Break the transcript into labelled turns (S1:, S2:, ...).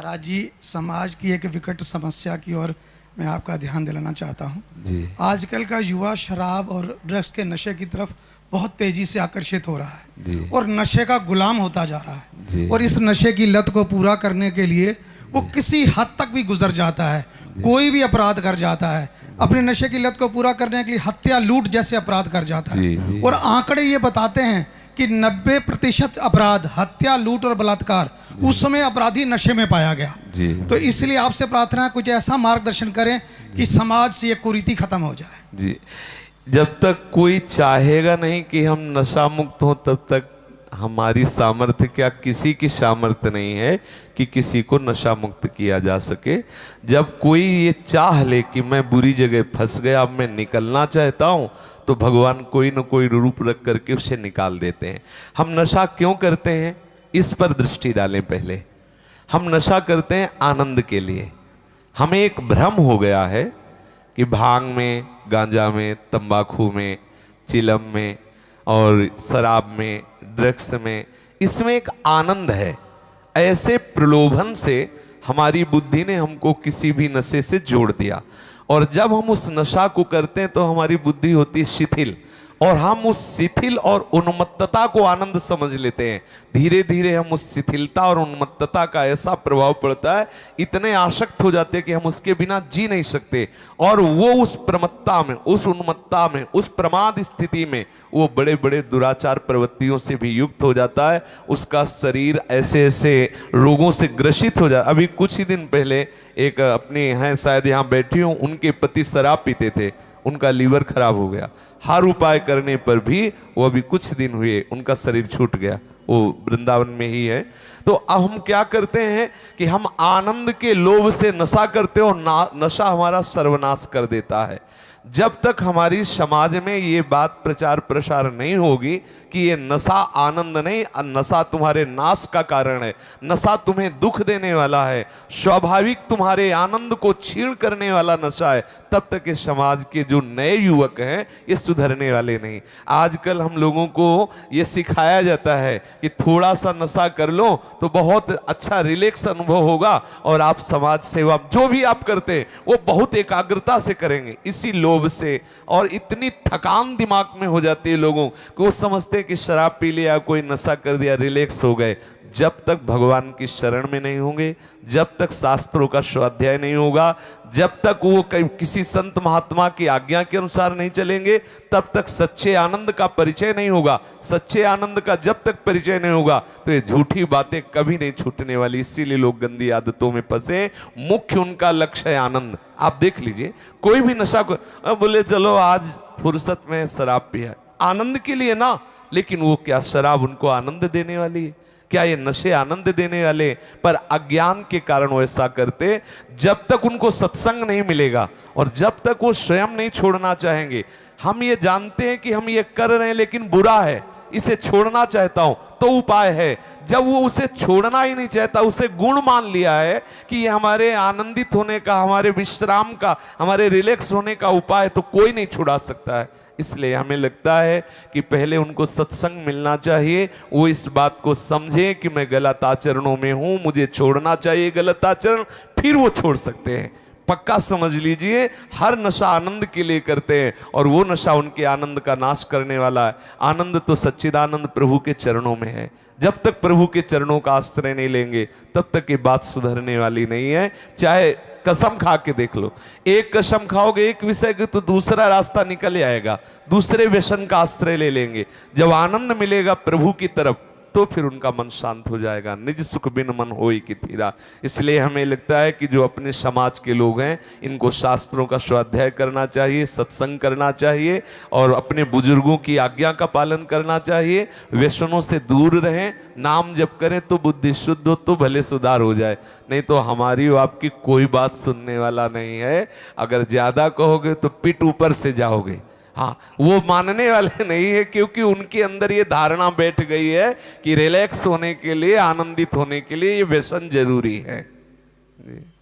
S1: महाराज जी, समाज की एक विकट समस्या की ओर मैं आपका ध्यान दिलाना चाहता हूँ
S2: जी।
S1: आजकल का युवा शराब और ड्रग्स के नशे की तरफ बहुत तेजी से आकर्षित हो रहा है
S2: जी।
S1: और नशे का गुलाम होता जा रहा है
S2: जी।
S1: और इस नशे की लत को पूरा करने के लिए वो किसी हद तक भी गुजर जाता है, कोई भी अपराध कर जाता है, अपने नशे की लत को पूरा करने के लिए हत्या लूट जैसे अपराध कर जाता है। और आंकड़े ये बताते हैं कि 90% अपराध हत्या लूट और बलात्कार उस समय अपराधी नशे में पाया गया। तो इसलिए आपसे प्रार्थना है कुछ ऐसा मार्गदर्शन करें कि समाज से ये कुरीति खत्म हो जाए।
S2: जी, जब तक कोई चाहेगा नहीं कि हम नशा मुक्त हों तब तक हमारी सामर्थ्य, क्या किसी की सामर्थ्य नहीं है कि किसी को नशा मुक्त किया जा सके। जब कोई ये चाह ले कि मैं बुरी जगह फंस गया, अब मैं निकलना चाहता हूं, तो भगवान कोई न कोई रूप रख करके उसे निकाल देते हैं। हम नशा क्यों करते हैं, इस पर दृष्टि डालें। पहले हम नशा करते हैं आनंद के लिए। हमें एक भ्रम हो गया है कि भांग में, गांजा में, तंबाकू में, चिलम में और शराब में, ड्रग्स में, इसमें एक आनंद है। ऐसे प्रलोभन से हमारी बुद्धि ने हमको किसी भी नशे से जोड़ दिया और जब हम उस नशा को करते हैं तो हमारी बुद्धि होती है शिथिल और हम उस शिथिल और उन्मत्तता को आनंद समझ लेते हैं। धीरे धीरे हम उस शिथिलता और उन्मत्तता का ऐसा प्रभाव पड़ता है, इतने आसक्त हो जाते हैं कि हम उसके बिना जी नहीं सकते और वो उस प्रमत्ता में, उस उन्मत्ता में, उस प्रमाद स्थिति में वो बड़े बड़े दुराचार प्रवृत्तियों से भी युक्त हो जाता है। उसका शरीर ऐसे ऐसे रोगों से ग्रसित हो जाता है। अभी कुछ ही दिन पहले एक अपने हैं, शायद यहाँ बैठी हूँ, उनके पति शराब पीते थे, उनका लीवर खराब हो गया। हर उपाय करने पर भी वो अभी कुछ दिन हुए उनका शरीर छूट गया। वो वृंदावन में ही है। तो अब हम क्या करते हैं कि हम आनंद के लोभ से नशा करते हैं और नशा हमारा सर्वनाश कर देता है। जब तक हमारी समाज में ये बात प्रचार प्रसार नहीं होगी कि ये नशा आनंद नहीं, नशा तुम्हारे नाश का कारण है, नशा तुम्हें दुख देने वाला है, स्वाभाविक तुम्हारे आनंद को छीण करने वाला नशा है, तब तक ये समाज के जो नए युवक हैं ये सुधरने वाले नहीं। आजकल हम लोगों को ये सिखाया जाता है कि थोड़ा सा नशा कर लो तो बहुत अच्छा रिलैक्स अनुभव होगा और आप समाज सेवा जो भी आप करते हैं वो बहुत एकाग्रता से करेंगे। इसी लोभ से और इतनी थकान दिमाग में हो जाती है लोगों को, वो समझते हैं कि शराब पी लिया, कोई नशा कर दिया, रिलैक्स हो गए। जब तक भगवान की शरण में नहीं होंगे, जब तक शास्त्रों का स्वाध्याय नहीं होगा, जब तक वो किसी संत महात्मा की आज्ञा के अनुसार नहीं चलेंगे, तब तक सच्चे आनंद का परिचय नहीं होगा। सच्चे आनंद का जब तक परिचय नहीं होगा तो ये झूठी बातें कभी नहीं छूटने वाली। इसीलिए लोग गंदी आदतों में फंसे। मुख्य उनका लक्ष्य है आनंद। आप देख लीजिए, कोई भी नशा को बोले चलो आज फुर्सत में शराब पिया, आनंद के लिए ना, लेकिन वो क्या शराब उनको आनंद देने वाली है? क्या ये नशे आनंद देने वाले? पर अज्ञान के कारण वो ऐसा करते। जब तक उनको सत्संग नहीं मिलेगा और जब तक वो स्वयं नहीं छोड़ना चाहेंगे, हम ये जानते हैं कि हम ये कर रहे हैं लेकिन बुरा है, इसे छोड़ना चाहता हूं, तो उपाय है। जब वो उसे छोड़ना ही नहीं चाहता, उसे गुण मान लिया है कि ये हमारे आनंदित होने का, हमारे विश्राम का, हमारे रिलैक्स होने का उपाय, तो कोई नहीं छुड़ा सकता है। इसलिए हमें लगता है कि पहले उनको सत्संग मिलना चाहिए, वो इस बात को समझे कि मैं गलत आचरणों में हूं, मुझे छोड़ना चाहिए गलत आचरण, फिर वो छोड़ सकते हैं। पक्का समझ लीजिए, हर नशा आनंद के लिए करते हैं और वो नशा उनके आनंद का नाश करने वाला है। आनंद तो सच्चिदानंद प्रभु के चरणों में है। जब तक प्रभु के चरणों का आश्रय नहीं लेंगे तब तक ये बात सुधरने वाली नहीं है। चाहे कसम खा के देख लो, एक कसम खाओगे एक विषय की तो दूसरा रास्ता निकल आएगा, दूसरे व्यसन का आश्रय ले लेंगे। जब आनंद मिलेगा प्रभु की तरफ तो फिर उनका मन शांत हो जाएगा। निज सुख बिन मन होई कि थीरा। इसलिए हमें लगता है कि जो अपने समाज के लोग हैं इनको शास्त्रों का स्वाध्याय करना चाहिए, सत्संग करना चाहिए और अपने बुजुर्गों की आज्ञा का पालन करना चाहिए। व्यसनों से दूर रहें, नाम जप करें तो बुद्धि शुद्ध हो तो भले सुधार हो जाए, नहीं तो हमारी और आपकी कोई बात सुनने वाला नहीं है। अगर ज्यादा कहोगे तो पिट ऊपर से जाओगे। हाँ, वो मानने वाले नहीं है क्योंकि उनके अंदर ये धारणा बैठ गई है कि रिलैक्स होने के लिए, आनंदित होने के लिए ये व्यसन जरूरी है। जी।